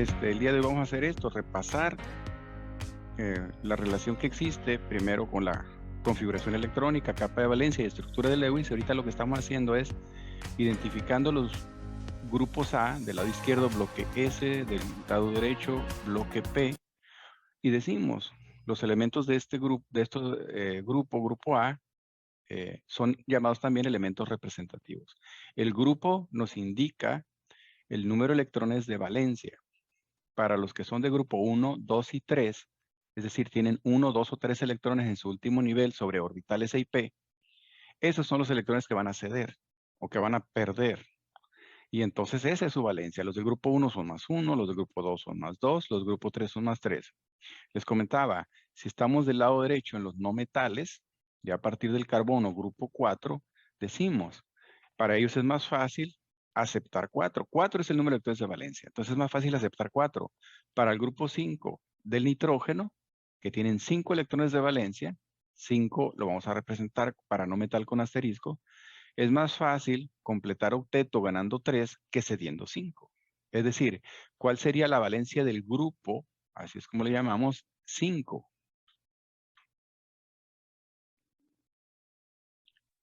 el día de hoy vamos a hacer esto, repasar la relación que existe primero con la configuración electrónica, capa de valencia y estructura de Lewis. Ahorita lo que estamos haciendo es identificando los grupos A, del lado izquierdo bloque S, del lado derecho bloque P, y decimos los elementos de este grupo, grupo A, son llamados también elementos representativos. El grupo nos indica el número de electrones de valencia. Para los que son de grupo 1, 2 y 3, es decir, tienen 1, 2 o 3 electrones en su último nivel sobre orbitales E y P, esos son los electrones que van a ceder o que van a perder. Y entonces esa es su valencia. Los del grupo 1 son más 1, los del grupo 2 son más 2, los del grupo 3 son más 3. Les comentaba, si estamos del lado derecho en los no metales, ya a partir del carbono, grupo 4, decimos, para ellos es más fácil aceptar 4. 4 es el número de electrones de valencia, entonces es más fácil aceptar 4. Para el grupo 5 del nitrógeno, que tienen 5 electrones de valencia, 5 lo vamos a representar para no metal con asterisco, es más fácil completar octeto ganando 3 que cediendo 5. Es decir, ¿cuál sería la valencia del grupo? Así es como le llamamos 5.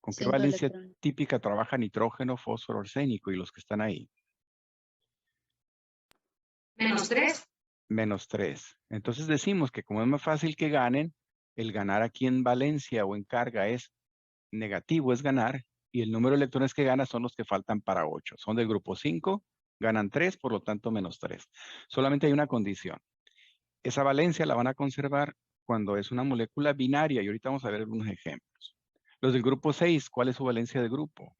¿Con qué 5 valencia electrones. típica trabaja nitrógeno, fósforo, arsénico y los que están ahí? -3. -3. Entonces decimos que como es más fácil que ganen, el ganar aquí en valencia o en carga es negativo, es ganar, y el número de electrones que gana son los que faltan para 8. Son del grupo 5, ganan 3, por lo tanto -3. Solamente hay una condición. Esa valencia la van a conservar cuando es una molécula binaria, y ahorita vamos a ver algunos ejemplos. Los del grupo 6, ¿cuál es su valencia de grupo?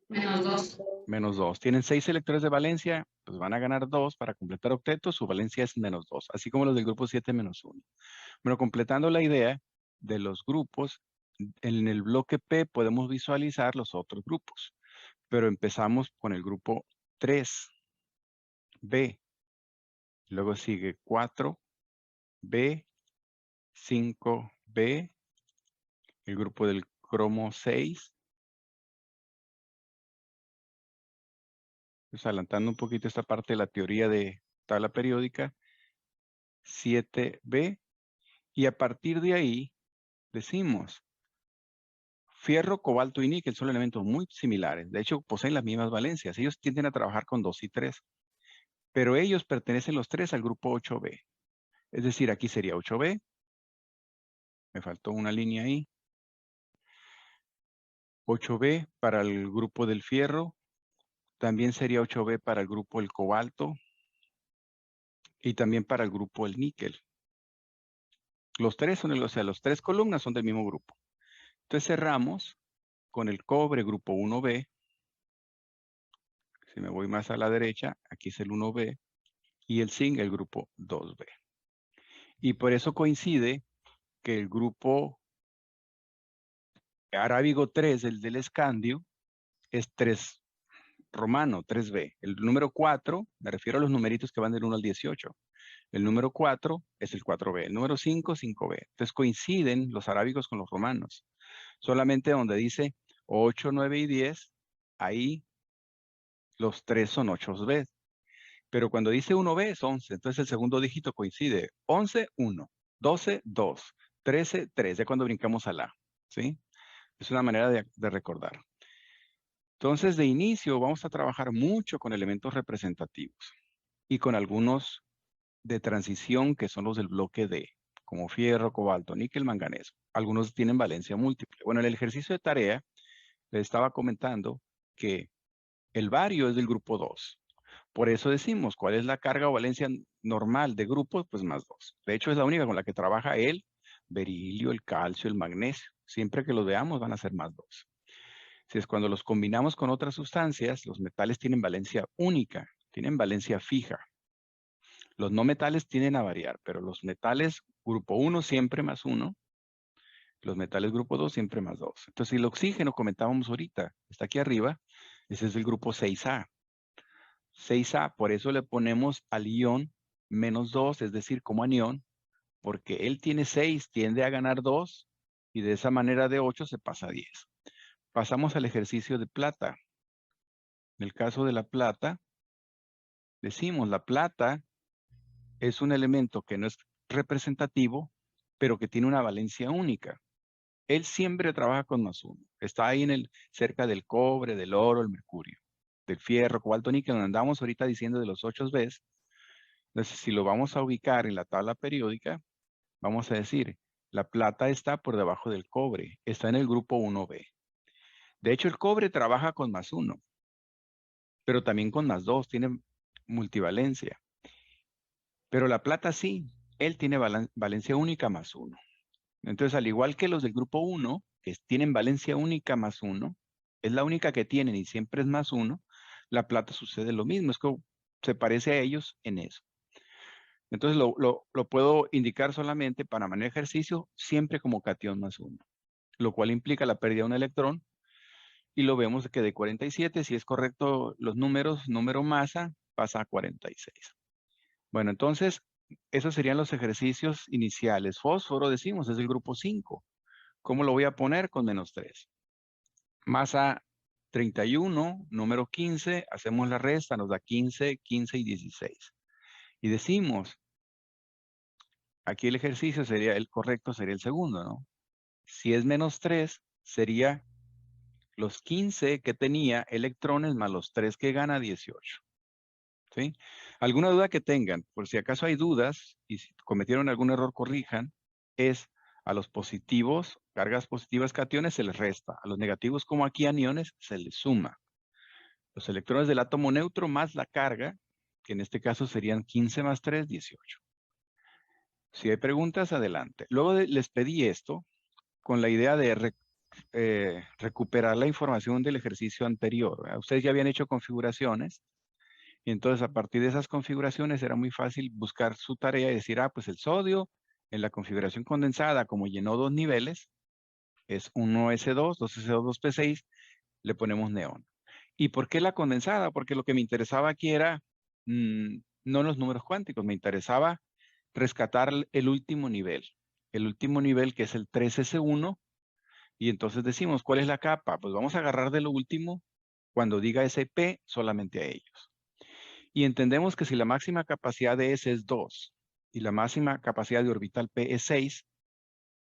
-2. -2. Tienen 6 electrones de valencia, pues van a ganar 2 para completar octeto, su valencia es -2, así como los del grupo 7 -1. Bueno, completando la idea de los grupos, en el bloque P podemos visualizar los otros grupos, pero empezamos con el grupo 3B, luego sigue 4B, 5B, el grupo del cromo 6, pues adelantando un poquito esta parte de la teoría de tabla periódica, 7B, y a partir de ahí decimos, fierro, cobalto y níquel son elementos muy similares, de hecho poseen las mismas valencias, ellos tienden a trabajar con 2 y 3, pero ellos pertenecen los 3 al grupo 8B, es decir, aquí sería 8B, me faltó una línea ahí, 8B para el grupo del fierro, también sería 8B para el grupo del cobalto y también para el grupo del níquel. Los tres son, o sea, las 3 columnas son del mismo grupo. Entonces cerramos con el cobre, grupo 1B. Si me voy más a la derecha, aquí es el 1B. Y el zinc, el grupo 2B. Y por eso coincide que el grupo arábigo 3, el del escandio, es 3 romano, 3B. El número 4, me refiero a los numeritos que van del 1 al 18. El número 4 es el 4B. El número 5, 5B. Entonces coinciden los arábigos con los romanos. Solamente donde dice 8, 9 y 10, ahí los 3 son 8B. Pero cuando dice 1B es 11. Entonces el segundo dígito coincide. 11, 1. 12, 2. 13, 3. Ya cuando brincamos al A. ¿Sí? Es una manera de recordar. Entonces, de inicio vamos a trabajar mucho con elementos representativos y con algunos de transición que son los del bloque D, como fierro, cobalto, níquel, manganeso. Algunos tienen valencia múltiple. Bueno, en el ejercicio de tarea les estaba comentando que el bario es del grupo 2. Por eso decimos, ¿cuál es la carga o valencia normal de grupos? Pues más 2. De hecho, es la única con la que trabaja el berilio, el calcio, el magnesio. Siempre que los veamos van a ser más 2. Si es cuando los combinamos con otras sustancias, los metales tienen valencia única, tienen valencia fija. Los no metales tienden a variar, pero los metales grupo 1 siempre más 1, los metales grupo 2 siempre más 2. Entonces, si el oxígeno comentábamos ahorita, está aquí arriba, ese es el grupo 6A. 6A, por eso le ponemos al ion -2, es decir, como anión, porque él tiene 6, tiende a ganar 2, y de esa manera de 8 se pasa a 10. Pasamos al ejercicio de plata. En el caso de la plata, decimos la plata es un elemento que no es representativo, pero que tiene una valencia única. Él siempre trabaja con +1. Está ahí cerca del cobre, del oro, el mercurio, del fierro, cobalto, níquel, donde andamos ahorita diciendo de los 8Bs. Entonces, si lo vamos a ubicar en la tabla periódica, vamos a decir, la plata está por debajo del cobre, está en el grupo 1B. De hecho, el cobre trabaja con +1, pero también con +2, tiene multivalencia. Pero la plata sí, él tiene valencia única +1. Entonces, al igual que los del grupo 1, que tienen valencia única +1, es la única que tienen y siempre es +1, la plata sucede lo mismo, es que se parece a ellos en eso. Entonces, lo puedo indicar solamente para manera de ejercicio, siempre como cation +1, lo cual implica la pérdida de un electrón, y lo vemos que de 47, si es correcto los números, número masa, pasa a 46. Bueno, entonces, esos serían los ejercicios iniciales. Fósforo, decimos, es el grupo 5. ¿Cómo lo voy a poner? Con -3. Masa 31, número 15, hacemos la resta, nos da 15, 15 y 16. Y decimos, aquí el ejercicio sería, el correcto sería el segundo, ¿no? Si es -3, sería los 15 que tenía electrones más los 3 que gana, 18. ¿Sí? ¿Alguna duda que tengan? Por si acaso hay dudas y si cometieron algún error, corrijan. Es a los positivos, cargas positivas cationes, se les resta. A los negativos, como aquí aniones, se les suma. Los electrones del átomo neutro más la carga, que en este caso serían 15 más 3, 18. Si hay preguntas, adelante. Luego les pedí esto con la idea de recuperar la información del ejercicio anterior, ¿verdad? Ustedes ya habían hecho configuraciones, y entonces a partir de esas configuraciones era muy fácil buscar su tarea y decir, pues el sodio en la configuración condensada, como llenó 2 niveles, es 1s2, 2s2, 2p6, le ponemos neón. ¿Y por qué la condensada? Porque lo que me interesaba aquí era no los números cuánticos, me interesaba rescatar el último nivel. El último nivel, que es el 3s1, y entonces decimos, ¿cuál es la capa? Pues vamos a agarrar de lo último cuando diga SP solamente a ellos. Y entendemos que si la máxima capacidad de S es 2 y la máxima capacidad de orbital P es 6,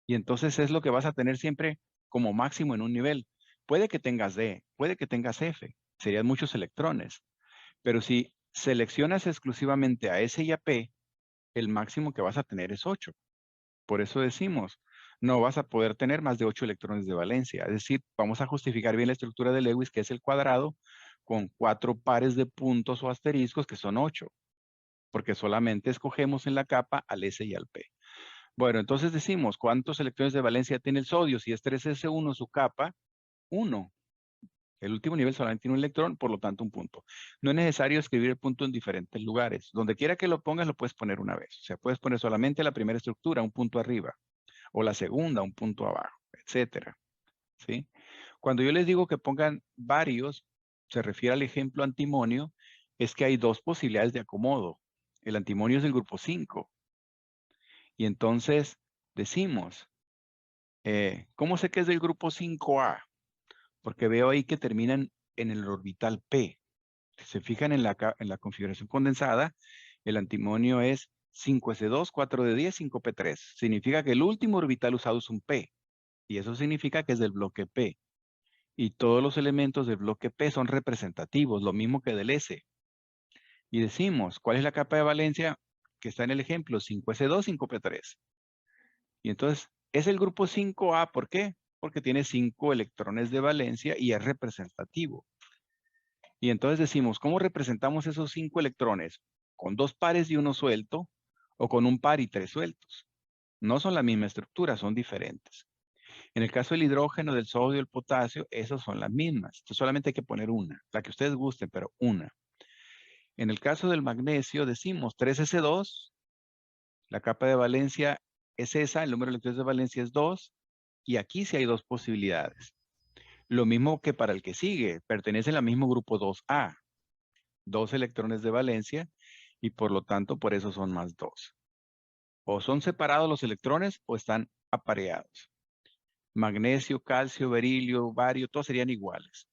y entonces es lo que vas a tener siempre como máximo en un nivel. Puede que tengas D, puede que tengas F, serían muchos electrones, pero si seleccionas exclusivamente a S y a P, el máximo que vas a tener es 8. Por eso decimos, no vas a poder tener más de 8 electrones de valencia. Es decir, vamos a justificar bien la estructura de Lewis, que es el cuadrado, con 4 pares de puntos o asteriscos, que son 8, porque solamente escogemos en la capa al S y al P. Bueno, entonces decimos, ¿cuántos electrones de valencia tiene el sodio? Si es 3s1, su capa, 1. El último nivel solamente tiene un electrón, por lo tanto un punto. No es necesario escribir el punto en diferentes lugares. Donde quiera que lo pongas, lo puedes poner una vez. O sea, puedes poner solamente la primera estructura, un punto arriba, o la segunda, un punto abajo, etcétera. ¿Sí? Cuando yo les digo que pongan varios, se refiere al ejemplo antimonio, es que hay 2 posibilidades de acomodo. El antimonio es del grupo 5. Y entonces decimos, ¿cómo sé que es del grupo 5A? Porque veo ahí que terminan en el orbital P. Si se fijan en la configuración condensada, el antimonio es 5s2, 4d10, 5p3. Significa que el último orbital usado es un P. Y eso significa que es del bloque P. Y todos los elementos del bloque P son representativos, lo mismo que del S. Y decimos, ¿cuál es la capa de valencia que está en el ejemplo? 5s2, 5p3. Y entonces, es el grupo 5A, ¿por qué? Porque tiene 5 electrones de valencia y es representativo. Y entonces decimos, ¿cómo representamos esos 5 electrones? ¿Con 2 pares y uno suelto? ¿O con un par y 3 sueltos? No son la misma estructura, son diferentes. En el caso del hidrógeno, del sodio, del potasio, esas son las mismas. Entonces solamente hay que poner una, la que ustedes gusten, pero una. En el caso del magnesio, decimos 3s2, la capa de valencia es esa, el número de electrones de valencia es 2, y aquí sí hay 2 posibilidades. Lo mismo que para el que sigue, pertenece al mismo grupo 2A, 2 electrones de valencia, y por lo tanto, por eso son más 2. O son separados los electrones o están apareados. Magnesio, calcio, berilio, bario, todos serían iguales.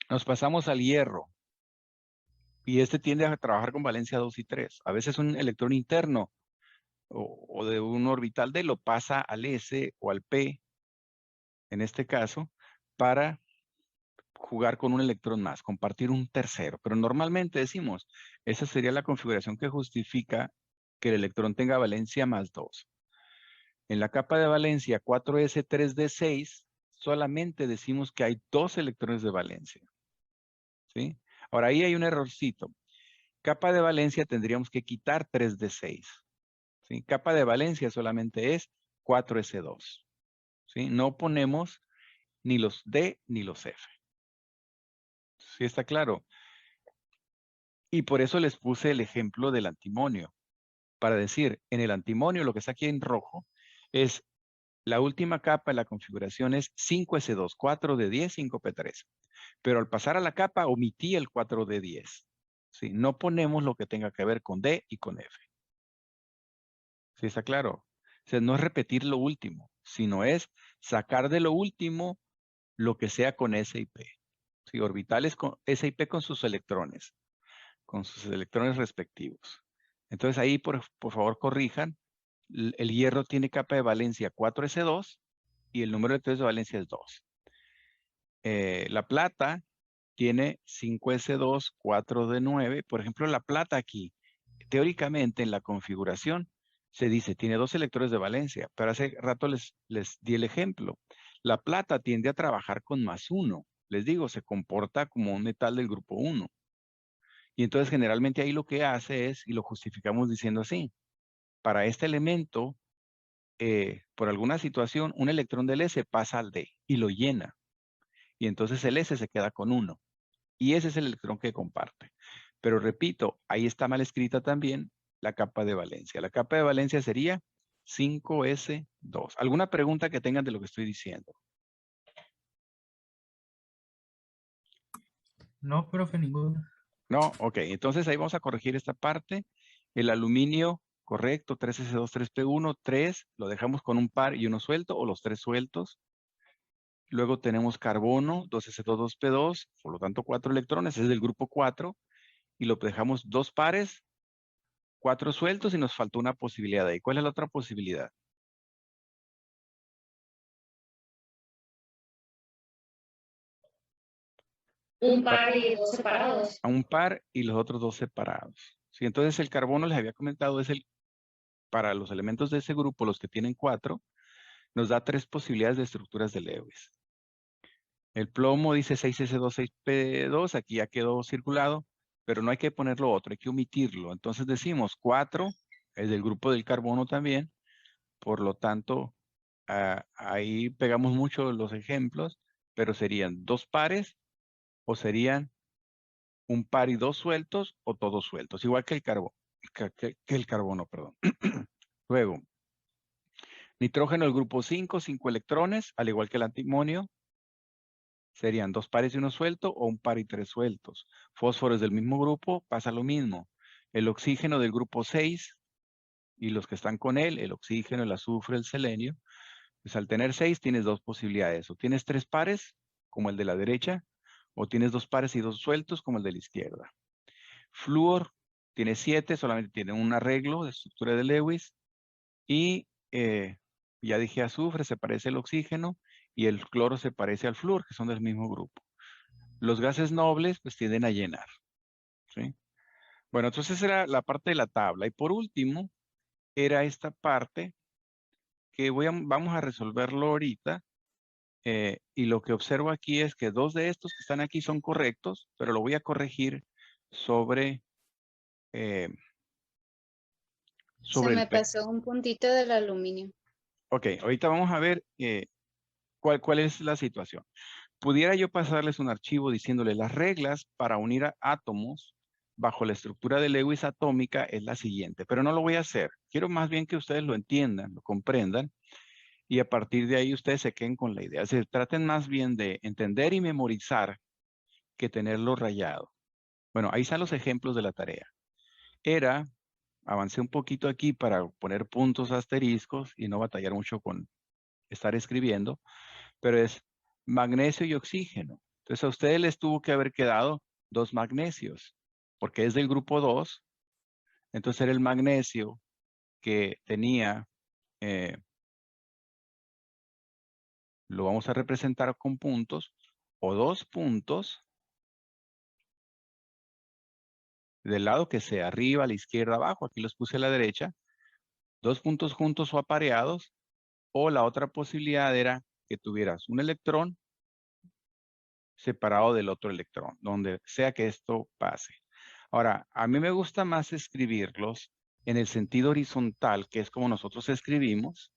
Nos pasamos al hierro. Y este tiende a trabajar con valencia 2 y 3. A veces un electrón interno o de un orbital D lo pasa al S o al P, en este caso, para jugar con un electrón más, compartir un tercero. Pero normalmente decimos, esa sería la configuración que justifica que el electrón tenga valencia más 2. En la capa de valencia 4s3d6, solamente decimos que hay 2 electrones de valencia. ¿Sí? Ahora, ahí hay un errorcito. Capa de valencia tendríamos que quitar 3d6. ¿Sí? Capa de valencia solamente es 4s2. ¿Sí? No ponemos ni los D ni los F. ¿Sí está claro? Y por eso les puse el ejemplo del antimonio. Para decir, en el antimonio, lo que está aquí en rojo, es la última capa de la configuración es 5s2, 4d10, 5p3. Pero al pasar a la capa, omití el 4d10. ¿Sí? No ponemos lo que tenga que ver con D y con F. ¿Sí está claro? O sea, no es repetir lo último, sino es sacar de lo último lo que sea con S y P. ¿Sí? Orbitales con S y P con sus electrones respectivos. Entonces ahí, por favor, corrijan. El hierro tiene capa de valencia 4s2 y el número de electrones de valencia es 2. La plata tiene 5s2, 4d9. Por ejemplo, la plata aquí, teóricamente en la configuración, se dice, tiene 2 electrones de valencia, pero hace rato les di el ejemplo. La plata tiende a trabajar con +1. Les digo, se comporta como un metal del grupo 1. Y entonces generalmente ahí lo que hace es, y lo justificamos diciendo así, para este elemento, por alguna situación, un electrón del S pasa al D y lo llena. Y entonces el S se queda con 1. Y ese es el electrón que comparte. Pero repito, ahí está mal escrita también la capa de valencia. La capa de valencia sería 5s2. ¿Alguna pregunta que tengan de lo que estoy diciendo? No, profe, ninguna. No, ok. Entonces ahí vamos a corregir esta parte. El aluminio, correcto, 3s2, 3p1, 3, lo dejamos con un par y uno suelto, o los 3 sueltos. Luego tenemos carbono, 2s2, 2p2, por lo tanto 4 electrones, es del grupo 4, y lo dejamos 2 pares, 4 sueltos y nos faltó una posibilidad ahí. ¿Cuál es la otra posibilidad? Un par y 2 separados. A un par y los otros 2 separados. Sí, entonces el carbono, les había comentado, es para los elementos de ese grupo, los que tienen 4, nos da 3 posibilidades de estructuras de Lewis. El plomo dice 6s2, 6p2, aquí ya quedó circulado, pero no hay que ponerlo otro, hay que omitirlo. Entonces decimos 4 es del grupo del carbono también, por lo tanto, ahí pegamos mucho los ejemplos, pero serían 2 pares o serían un par y 2 sueltos o todos sueltos, igual que el carbono, que el carbono, perdón. Luego, nitrógeno del grupo 5, 5 electrones, al igual que el antimonio, serían 2 pares y uno suelto o un par y 3 sueltos. Fósforos del mismo grupo, pasa lo mismo. El oxígeno del grupo 6 y los que están con él, el oxígeno, el azufre, el selenio, pues al tener 6 tienes 2 posibilidades. O tienes 3 pares, como el de la derecha, o tienes 2 pares y 2 sueltos, como el de la izquierda. Flúor tiene 7, solamente tiene un arreglo de estructura de Lewis. Y ya dije azufre, se parece al oxígeno, y el cloro se parece al flúor, que son del mismo grupo. Los gases nobles pues tienden a llenar. ¿Sí? Bueno, entonces era la parte de la tabla. Y por último, era esta parte que vamos a resolverlo ahorita. Y lo que observo aquí es que 2 de estos que están aquí son correctos, pero lo voy a corregir sobre, Se el me pasó un puntito del aluminio. Ok, ahorita vamos a ver cuál es la situación. Pudiera yo pasarles un archivo diciéndole las reglas para unir átomos bajo la estructura de Lewis atómica es la siguiente, pero no lo voy a hacer. Quiero más bien que ustedes lo entiendan, lo comprendan, y a partir de ahí ustedes se queden con la idea. Se traten más bien de entender y memorizar que tenerlo rayado. Bueno, ahí están los ejemplos de la tarea. Avancé un poquito aquí para poner puntos asteriscos y no batallar mucho con estar escribiendo, pero es magnesio y oxígeno. Entonces a ustedes les tuvo que haber quedado 2 magnesios, porque es del grupo 2. Entonces era el magnesio que tenía, lo vamos a representar con puntos, o 2 puntos, del lado que sea, arriba, a la izquierda, abajo. Aquí los puse a la derecha. 2 puntos juntos o apareados. O la otra posibilidad era que tuvieras un electrón separado del otro electrón, donde sea que esto pase. Ahora, a mí me gusta más escribirlos en el sentido horizontal, que es como nosotros escribimos,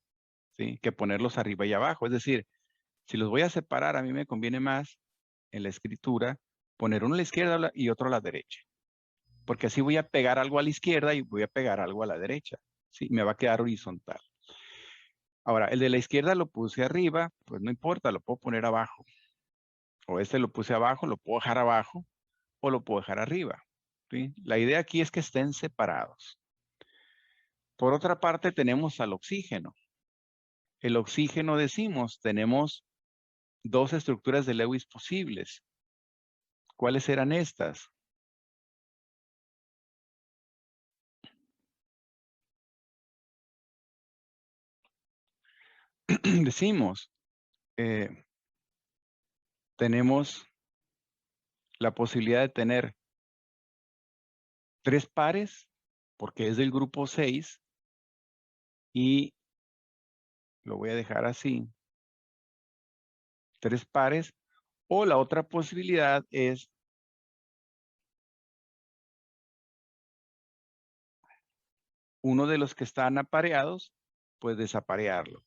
¿sí? Que ponerlos arriba y abajo. Es decir, si los voy a separar, a mí me conviene más en la escritura poner uno a la izquierda y otro a la derecha. Porque así voy a pegar algo a la izquierda y voy a pegar algo a la derecha. ¿Sí? Me va a quedar horizontal. Ahora, el de la izquierda lo puse arriba, pues no importa, lo puedo poner abajo. O este lo puse abajo, lo puedo dejar abajo o lo puedo dejar arriba. ¿Sí? La idea aquí es que estén separados. Por otra parte, tenemos al oxígeno. El oxígeno, decimos, tenemos 2 estructuras de Lewis posibles. ¿Cuáles eran estas? Decimos, tenemos la posibilidad de tener 3 pares, porque es del grupo 6, y lo voy a dejar así, 3 pares, o la otra posibilidad es uno de los que están apareados, pues desaparearlo.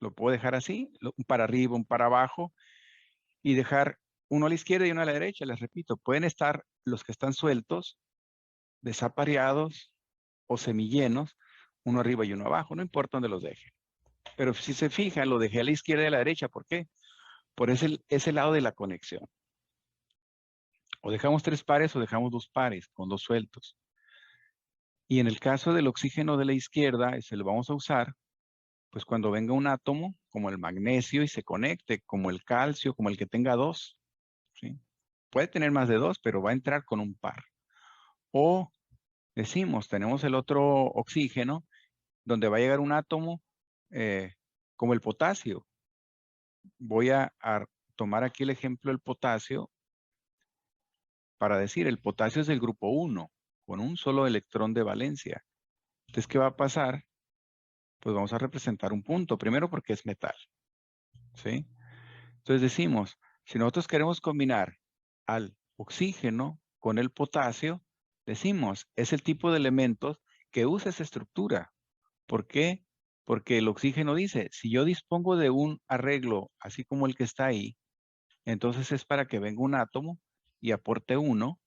Lo puedo dejar así, un para arriba, un para abajo, y dejar uno a la izquierda y uno a la derecha. Les repito, pueden estar los que están sueltos, desapareados o semillenos, uno arriba y uno abajo, no importa dónde los deje. Pero si se fijan, lo dejé a la izquierda y a la derecha. ¿Por qué? Por ese lado de la conexión. O dejamos 3 pares o dejamos 2 pares con 2 sueltos. Y en el caso del oxígeno de la izquierda, se lo vamos a usar, pues cuando venga un átomo, como el magnesio, y se conecte, como el calcio, como el que tenga 2. ¿Sí? Puede tener más de 2, pero va a entrar con un par. O decimos, tenemos el otro oxígeno, donde va a llegar un átomo como el potasio. Voy a tomar aquí el ejemplo del potasio para decir, el potasio es del grupo 1, con un solo electrón de valencia. Entonces, ¿qué va a pasar? Pues vamos a representar un punto, primero porque es metal. ¿Sí? Entonces decimos, si nosotros queremos combinar al oxígeno con el potasio, decimos, es el tipo de elementos que usa esa estructura. ¿Por qué? Porque el oxígeno dice, si yo dispongo de un arreglo así como el que está ahí, entonces es para que venga un átomo y aporte 1,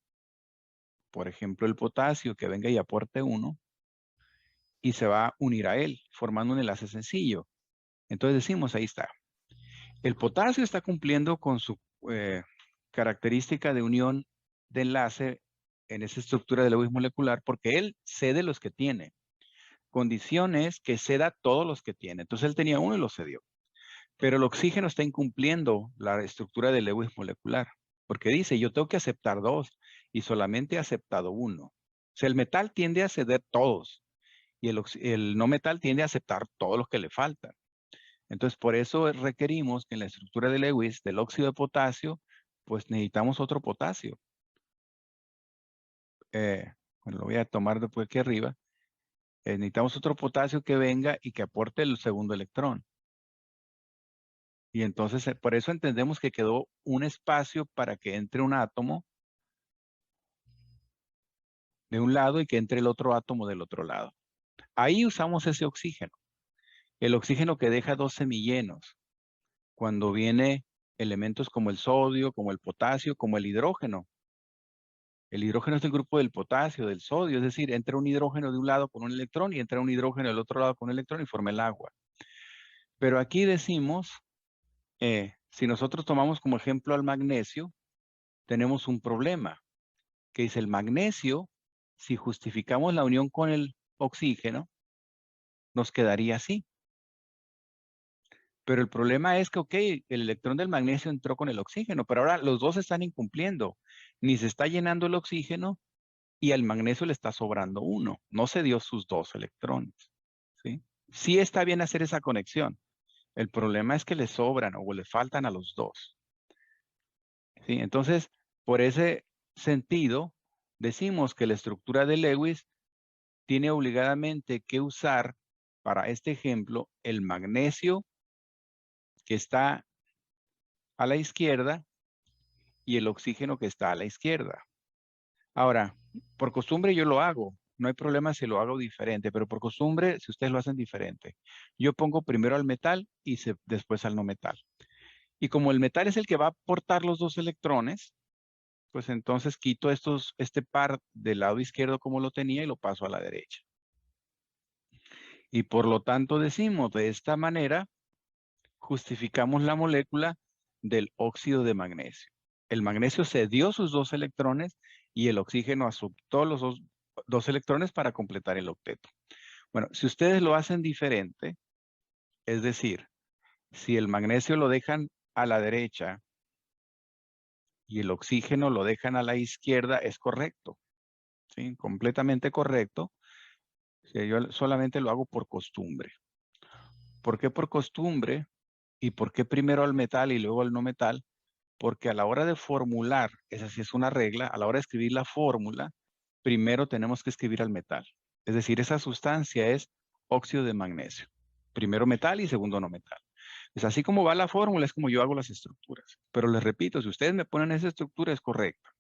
por ejemplo el potasio que venga y aporte 1, y se va a unir a él, formando un enlace sencillo. Entonces decimos, ahí está. El potasio está cumpliendo con su característica de unión de enlace en esa estructura de Lewis molecular porque él cede los que tiene. Condición es que ceda todos los que tiene. Entonces él tenía uno y lo cedió. Pero el oxígeno está incumpliendo la estructura de Lewis molecular porque dice, yo tengo que aceptar 2 y solamente he aceptado 1. O sea, el metal tiende a ceder todos y el no metal tiende a aceptar todos los que le faltan. Entonces, por eso requerimos que en la estructura de Lewis del óxido de potasio, pues necesitamos otro potasio. Bueno, lo voy a tomar después aquí arriba. Necesitamos otro potasio que venga y que aporte el segundo electrón. Y entonces, por eso entendemos que quedó un espacio para que entre un átomo de un lado y que entre el otro átomo del otro lado. Ahí usamos ese oxígeno. El oxígeno que deja 2 semillenos. Cuando viene elementos como el sodio, como el potasio, como el hidrógeno. El hidrógeno es del grupo del potasio, del sodio, es decir, entra un hidrógeno de un lado con un electrón y entra un hidrógeno del otro lado con un electrón y forma el agua. Pero aquí decimos, si nosotros tomamos como ejemplo al magnesio, tenemos un problema, que dice el magnesio, si justificamos la unión con el oxígeno, nos quedaría así. Pero el problema es que, ok, el electrón del magnesio entró con el oxígeno, pero ahora los dos están incumpliendo. Ni se está llenando el oxígeno y al magnesio le está sobrando uno. No se dio sus dos electrones. ¿Sí? Sí está bien hacer esa conexión. El problema es que le sobran o le faltan a los dos. ¿Sí? Entonces, por ese sentido, decimos que la estructura de Lewis tiene obligadamente que usar, para este ejemplo, el magnesio que está a la izquierda y el oxígeno que está a la izquierda. Ahora, por costumbre yo lo hago. No hay problema si lo hago diferente, pero por costumbre, si ustedes lo hacen diferente, yo pongo primero al metal y después al no metal. Y como el metal es el que va a aportar los dos electrones, pues entonces quito este par del lado izquierdo como lo tenía y lo paso a la derecha. Y por lo tanto decimos, de esta manera, justificamos la molécula del óxido de magnesio. El magnesio cedió sus dos electrones y el oxígeno aceptó los dos electrones para completar el octeto. Bueno, si ustedes lo hacen diferente, es decir, si el magnesio lo dejan a la derecha y el oxígeno lo dejan a la izquierda, es correcto. ¿Sí? Completamente correcto. Yo solamente lo hago por costumbre. ¿Por qué por costumbre? ¿Y por qué primero al metal y luego al no metal? Porque a la hora de formular, esa sí es una regla, a la hora de escribir la fórmula, primero tenemos que escribir al metal. Es decir, esa sustancia es óxido de magnesio. Primero metal y segundo no metal. Es así como va la fórmula, es como yo hago las estructuras. Pero les repito, si ustedes me ponen esa estructura, es correcta.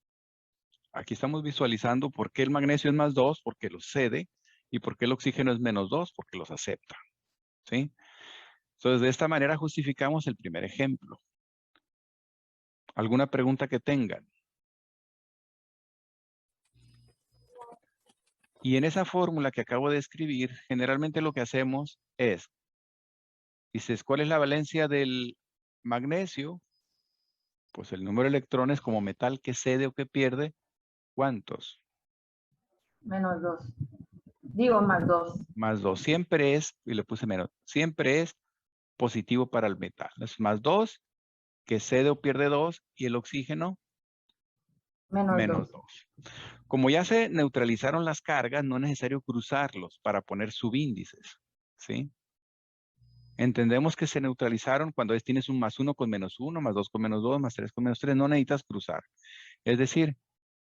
Aquí estamos visualizando por qué el magnesio es más 2, porque los cede, y por qué el oxígeno es menos 2, porque los acepta. ¿Sí? Entonces, de esta manera justificamos el primer ejemplo. ¿Alguna pregunta que tengan? Y en esa fórmula que acabo de escribir, generalmente lo que hacemos es, dices, ¿cuál es la valencia del magnesio? Pues el número de electrones como metal que cede o que pierde, ¿cuántos? Menos 2. Digo, más 2. Más 2. Siempre es, y le puse menos, siempre es positivo para el metal. Es más 2, que cede o pierde 2, y el oxígeno, menos 2. Como ya se neutralizaron las cargas, no es necesario cruzarlos para poner subíndices. ¿Sí? Entendemos que se neutralizaron cuando tienes un más 1 con menos 1, más 2 con menos 2, más 3 con menos 3. No necesitas cruzar. Es decir,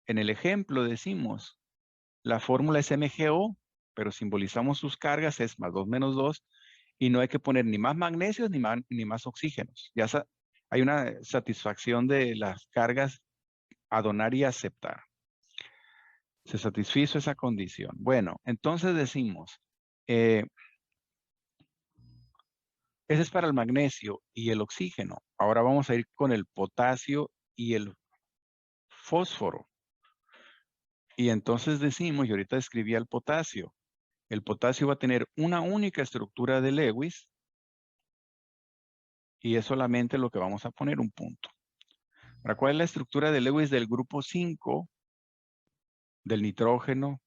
en el ejemplo decimos, la fórmula es MgO, pero simbolizamos sus cargas, es más 2 menos 2, y no hay que poner ni más magnesios ni más oxígenos. Ya hay una satisfacción de las cargas a donar y aceptar. Se satisfizo esa condición. Bueno, entonces decimos, ese es para el magnesio y el oxígeno. Ahora vamos a ir con el potasio y el fósforo. Y entonces decimos, y ahorita escribí el potasio va a tener una única estructura de Lewis y es solamente lo que vamos a poner un punto. Ahora, ¿cuál es la estructura de Lewis del grupo 5? Del nitrógeno,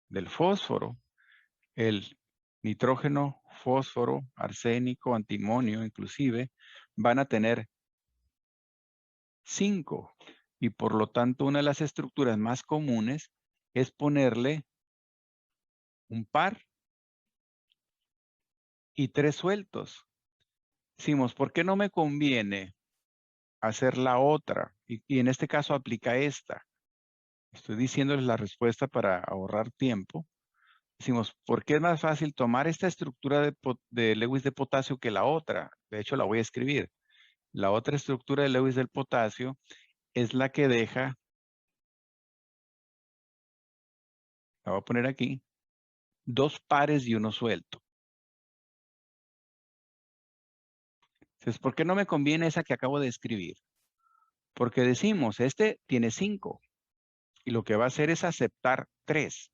del fósforo. El nitrógeno, fósforo, arsénico, antimonio, inclusive, van a tener 5. Y por lo tanto, una de las estructuras más comunes es ponerle un par y 3 sueltos. Decimos, ¿por qué no me conviene hacer la otra? Y en este caso aplica esta. Estoy diciéndoles la respuesta para ahorrar tiempo. Decimos, ¿por qué es más fácil tomar esta estructura de Lewis de potasio que la otra? De hecho, la voy a escribir. La otra estructura de Lewis del potasio es la que deja, la voy a poner aquí, 2 pares y uno suelto. Entonces, ¿por qué no me conviene esa que acabo de escribir? Porque decimos, este tiene 5 y lo que va a hacer es aceptar 3.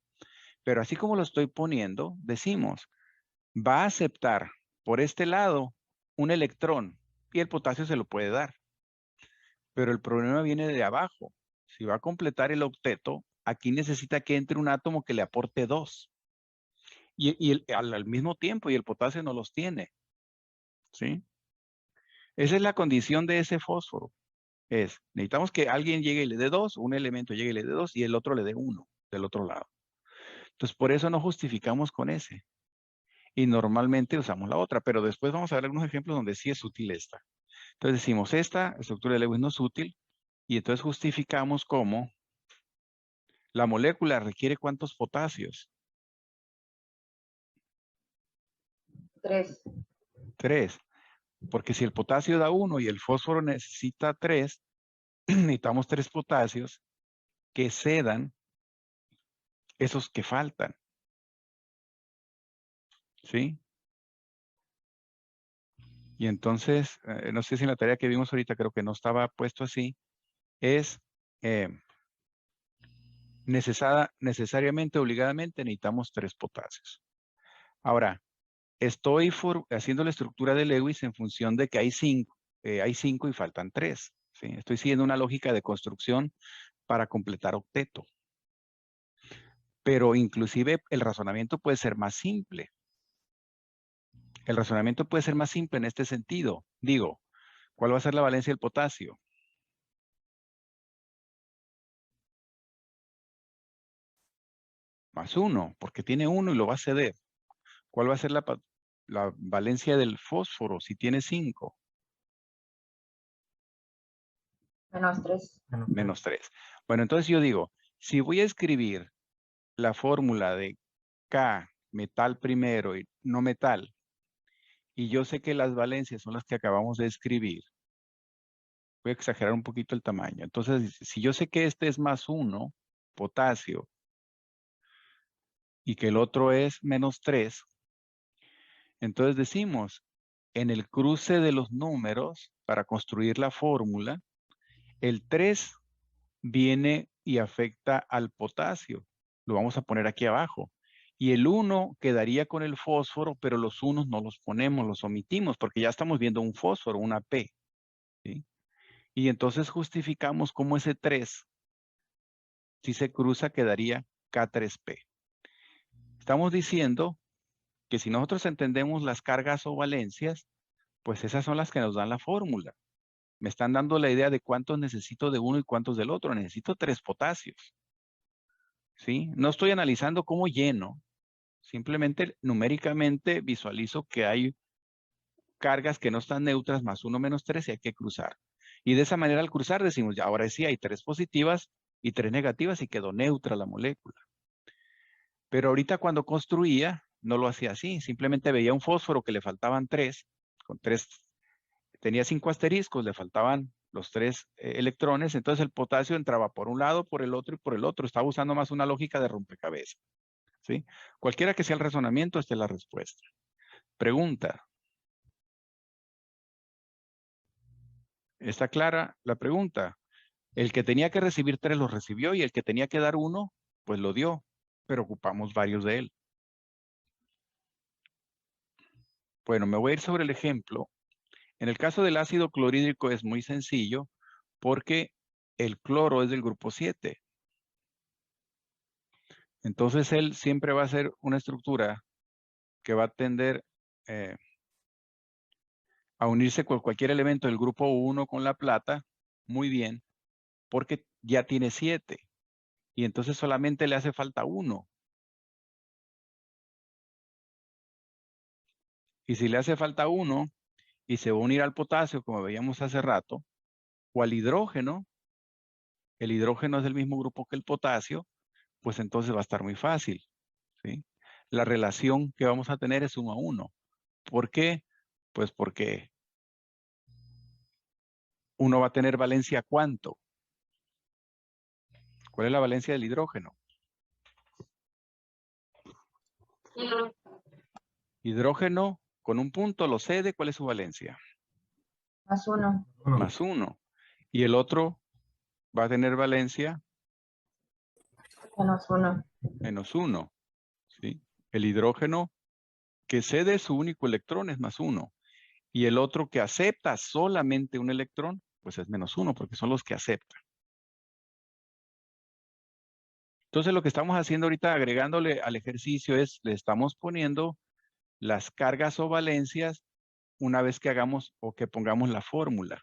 Pero así como lo estoy poniendo, decimos, va a aceptar por este lado un electrón y el potasio se lo puede dar. Pero el problema viene de abajo. Si va a completar el octeto, aquí necesita que entre un átomo que le aporte 2. Y al mismo tiempo, y el potasio no los tiene. ¿Sí? Esa es la condición de ese fósforo. Necesitamos que alguien llegue y le dé 2, un elemento llegue y le dé 2 y el otro le dé 1 del otro lado. Entonces, por eso no justificamos con ese. Y normalmente usamos la otra, pero después vamos a ver algunos ejemplos donde sí es útil esta. Entonces decimos, esta estructura de Lewis no es útil, y entonces justificamos cómo la molécula requiere ¿cuántos potasios? 3. 3. Porque si el potasio da 1 y el fósforo necesita 3, necesitamos 3 potasios que cedan esos que faltan. ¿Sí? Y entonces, no sé si en la tarea que vimos ahorita, creo que no estaba puesto así, es necesariamente, obligadamente, necesitamos 3 potasios. Ahora, estoy haciendo la estructura de Lewis en función de que hay 5 y faltan 3. ¿Sí? Estoy siguiendo una lógica de construcción para completar octeto. Pero inclusive el razonamiento puede ser más simple. El razonamiento puede ser más simple en este sentido. Digo, ¿cuál va a ser la valencia del potasio? Más 1, porque tiene 1 y lo va a ceder. ¿Cuál va a ser la valencia del fósforo si tiene 5? Menos 3. Menos 3. Bueno, entonces yo digo, si voy a escribir la fórmula de K, metal primero y no metal, y yo sé que las valencias son las que acabamos de escribir, voy a exagerar un poquito el tamaño. Entonces, si yo sé que este es más 1, potasio, y que el otro es menos 3, entonces decimos, en el cruce de los números, para construir la fórmula, el 3 viene y afecta al potasio. Lo vamos a poner aquí abajo. Y el 1 quedaría con el fósforo, pero los unos no los ponemos, los omitimos, porque ya estamos viendo un fósforo, una P. ¿Sí? Y entonces justificamos cómo ese 3, si se cruza, quedaría K3P. Estamos diciendo que si nosotros entendemos las cargas o valencias, pues esas son las que nos dan la fórmula. Me están dando la idea de cuántos necesito de uno y cuántos del otro. Necesito 3 potasios. ¿Sí? No estoy analizando cómo lleno. Simplemente numéricamente visualizo que hay cargas que no están neutras más 1 menos 3 y hay que cruzar. Y de esa manera al cruzar decimos, ya ahora sí hay 3 positivas y 3 negativas y quedó neutra la molécula. Pero ahorita cuando construía no lo hacía así. Simplemente veía un fósforo que le faltaban 3, con 3, tenía 5 asteriscos, le faltaban los 3 electrones, entonces el potasio entraba por un lado, por el otro y por el otro. Estaba usando más una lógica de rompecabezas. ¿Sí? Cualquiera que sea el razonamiento, esta es la respuesta. Pregunta. ¿Está clara la pregunta? El que tenía que recibir 3 lo recibió y el que tenía que dar 1, pues lo dio, pero ocupamos varios de él. Bueno, me voy a ir sobre el ejemplo. En el caso del ácido clorhídrico es muy sencillo porque el cloro es del grupo 7. Entonces él siempre va a ser una estructura que va a tender a unirse con cualquier elemento del grupo 1 con la plata, muy bien, porque ya tiene 7. Y entonces solamente le hace falta 1. Y si le hace falta 1 y se va a unir al potasio, como veíamos hace rato, o al hidrógeno, el hidrógeno es del mismo grupo que el potasio, pues entonces va a estar muy fácil. ¿Sí? La relación que vamos a tener es 1 a 1. ¿Por qué? Pues porque uno va a tener valencia ¿cuánto? ¿Cuál es la valencia del hidrógeno? Hidrógeno con un punto lo cede, ¿cuál es su valencia? Más 1. Más 1. Y el otro va a tener valencia Menos 1. menos 1. ¿Sí? El hidrógeno que cede su único electrón es más 1. Y el otro que acepta solamente un electrón, pues es menos 1, porque son los que aceptan. Entonces lo que estamos haciendo ahorita, agregándole al ejercicio, es le estamos poniendo las cargas o valencias una vez que hagamos o que pongamos la fórmula.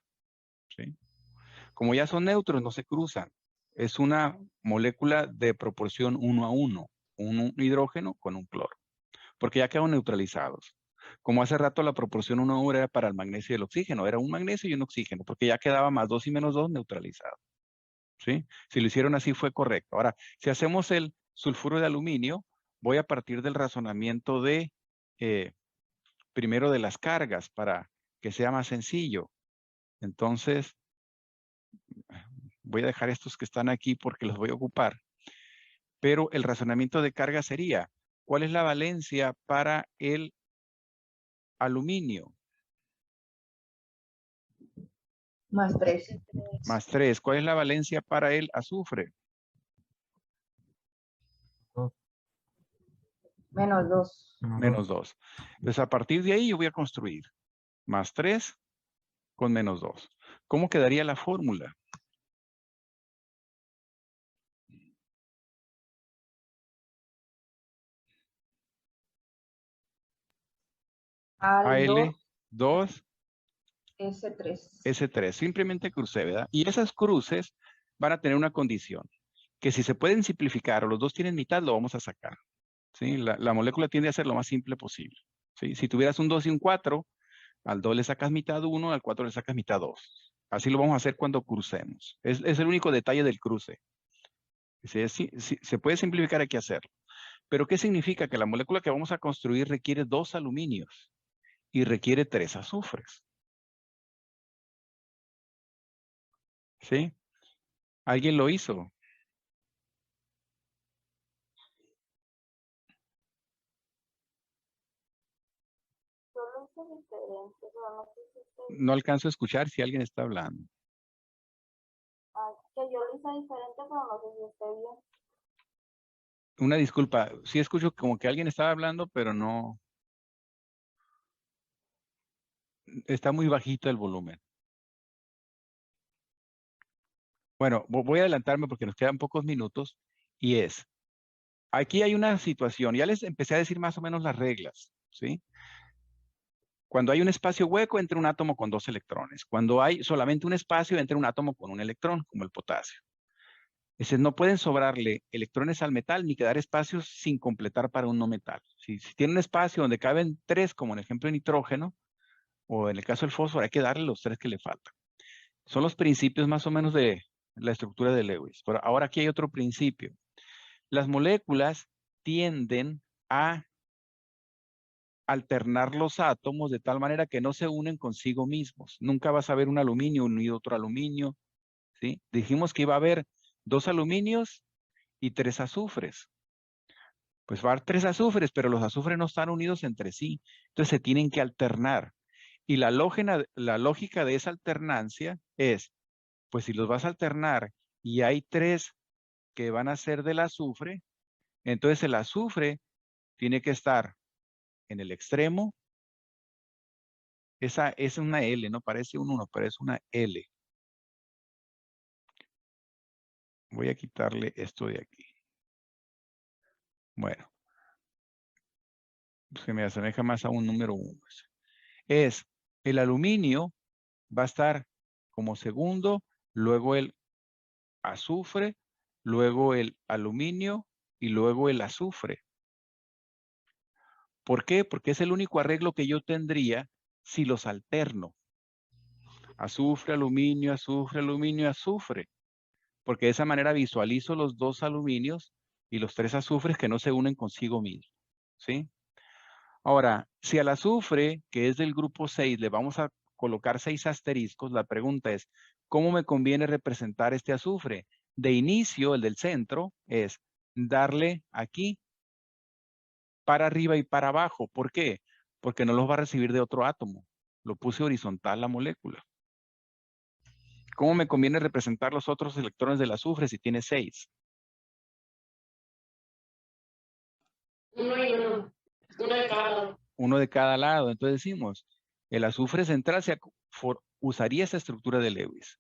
¿Sí? Como ya son neutros, no se cruzan. Es una molécula de proporción 1:1, un hidrógeno con un cloro, porque ya quedan neutralizados. Como hace rato la proporción 1:1 era para el magnesio y el oxígeno, era un magnesio y un oxígeno, porque ya quedaba +2 y -2 neutralizados. ¿Sí? Si lo hicieron así fue correcto. Ahora, si hacemos el sulfuro de aluminio, voy a partir del razonamiento de, primero de las cargas, para que sea más sencillo. Entonces, voy a dejar estos que están aquí porque los voy a ocupar. Pero el razonamiento de carga sería, ¿cuál es la valencia para el aluminio? +3. +3. ¿Cuál es la valencia para el azufre? -2. -2. Entonces, a partir de ahí yo voy a construir +3 con -2. ¿Cómo quedaría la fórmula? Al2, AL2 S3. S3. Simplemente crucé, ¿verdad? Y esas cruces van a tener una condición, que si se pueden simplificar o los dos tienen mitad, lo vamos a sacar. ¿Sí? La molécula tiende a ser lo más simple posible. ¿Sí? Si tuvieras un 2 y un 4, al 2 le sacas mitad 1, al 4 le sacas mitad 2. Así lo vamos a hacer cuando crucemos. Es el único detalle del cruce. Si se puede simplificar, hay que hacerlo. Pero ¿qué significa? Que la molécula que vamos a construir requiere 2 aluminios y requiere 3 azufres. ¿Sí? ¿Alguien lo hizo? No alcanzo a escuchar si alguien está hablando. Que yo lo hice diferente, pero no sé si esté bien. Una disculpa, sí escucho como que alguien estaba hablando, pero no. Está muy bajito el volumen. Bueno, voy a adelantarme porque nos quedan pocos minutos y aquí hay una situación, ya les empecé a decir más o menos las reglas, ¿sí? Cuando hay un espacio hueco, entra un átomo con 2 electrones. Cuando hay solamente un espacio, entra un átomo con un electrón, como el potasio. Entonces, no pueden sobrarle electrones al metal ni quedar espacios sin completar para un no metal. Si tiene un espacio donde caben 3, como en el ejemplo de nitrógeno, o en el caso del fósforo, hay que darle los 3 que le faltan. Son los principios más o menos de la estructura de Lewis. Pero ahora aquí hay otro principio. Las moléculas tienden a alternar los átomos de tal manera que no se unen consigo mismos. Nunca vas a ver un aluminio unido a otro aluminio, ¿sí? Dijimos que iba a haber 2 aluminios y 3 azufres. Pues va a haber 3 azufres, pero los azufres no están unidos entre sí. Entonces se tienen que alternar. Y la lógica de esa alternancia es, pues si los vas a alternar y hay 3 que van a ser del azufre, entonces el azufre tiene que estar en el extremo. Esa es una L, no parece un 1, pero es una L. Voy a quitarle esto de aquí. Bueno. Se me asemeja más a un número 1. El aluminio va a estar como segundo, luego el azufre, luego el aluminio y luego el azufre. ¿Por qué? Porque es el único arreglo que yo tendría si los alterno. Azufre, aluminio, azufre, aluminio, azufre. Porque de esa manera visualizo los 2 aluminios y los 3 azufres que no se unen consigo mismos. ¿Sí? Ahora, si al azufre, que es del grupo 6, le vamos a colocar 6 asteriscos, la pregunta es, ¿cómo me conviene representar este azufre? De inicio, el del centro, es darle aquí para arriba y para abajo. ¿Por qué? Porque no los va a recibir de otro átomo. Lo puse horizontal la molécula. ¿Cómo me conviene representar los otros electrones del azufre si tiene 6? 1 y 1. 1 de cada lado. Uno de cada lado. Entonces decimos, el azufre central usaría esa estructura de Lewis.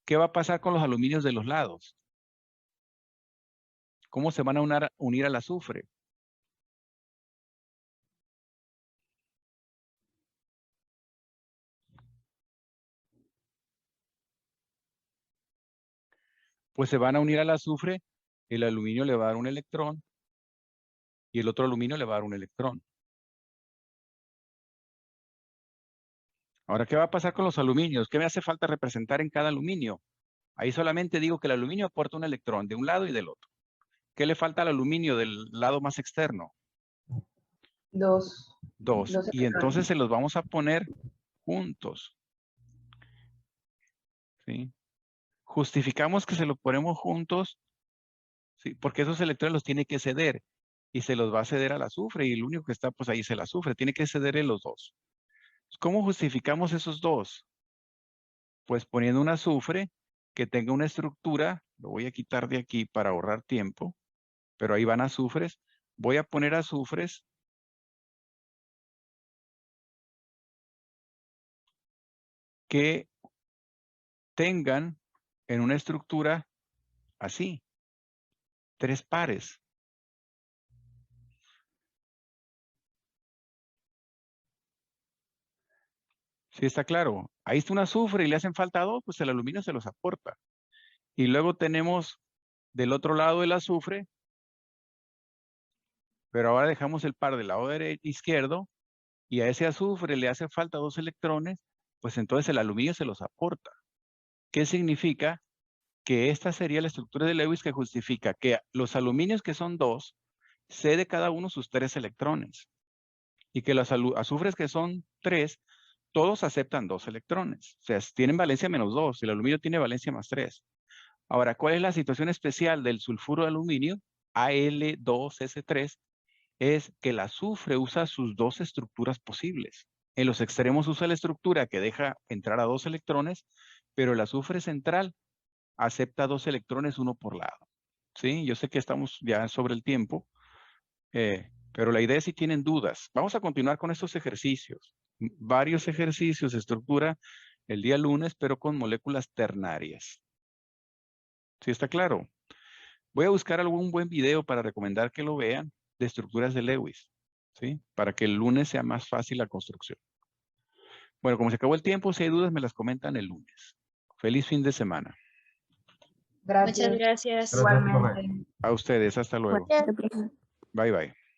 ¿Qué va a pasar con los aluminios de los lados? ¿Cómo se van a unir al azufre? pues se van a unir al azufre, el aluminio le va a dar un electrón y el otro aluminio le va a dar un electrón. Ahora, ¿qué va a pasar con los aluminios? ¿Qué me hace falta representar en cada aluminio? Ahí solamente digo que el aluminio aporta un electrón de un lado y del otro. ¿Qué le falta al aluminio del lado más externo? 2. Dos. Dos Y entonces electrones. se los vamos a poner juntos. ¿Sí? Justificamos que se los ponemos juntos, ¿sí? Porque esos electrones los tiene que ceder. Y se los va a ceder al azufre. Y el único que está, pues ahí es el azufre. Tiene que ceder en los dos. ¿Cómo justificamos esos dos? Pues poniendo un azufre que tenga una estructura. Lo voy a quitar de aquí para ahorrar tiempo. Pero ahí van azufres. Voy a poner azufres que tengan en una estructura así, 3 pares. ¿Sí está claro? Ahí está un azufre y le hacen falta 2, pues el aluminio se los aporta. Y luego tenemos del otro lado el azufre, pero ahora dejamos el par del lado izquierdo y a ese azufre le hace falta 2 electrones, pues entonces el aluminio se los aporta. ¿Qué significa? Que esta sería la estructura de Lewis que justifica que los aluminios que son 2, cede cada uno sus 3 electrones. Y que los azufres que son 3, todos aceptan 2 electrones. O sea, tienen valencia menos 2, el aluminio tiene valencia más 3. Ahora, ¿cuál es la situación especial del sulfuro de aluminio? Al2S3 es que el azufre usa sus 2 estructuras posibles. En los extremos usa la estructura que deja entrar a 2 electrones, pero el azufre central acepta 2 electrones, uno por lado. ¿Sí? Yo sé que estamos ya sobre el tiempo, pero la idea es si tienen dudas. Vamos a continuar con estos ejercicios. Varios ejercicios de estructura el día lunes, pero con moléculas ternarias. ¿Sí está claro? Voy a buscar algún buen video para recomendar que lo vean de estructuras de Lewis, ¿sí? Para que el lunes sea más fácil la construcción. Bueno, como se acabó el tiempo, si hay dudas me las comentan el lunes. Feliz fin de semana. Gracias. Muchas gracias. Igualmente. A ustedes, hasta luego. Gracias. Bye, bye.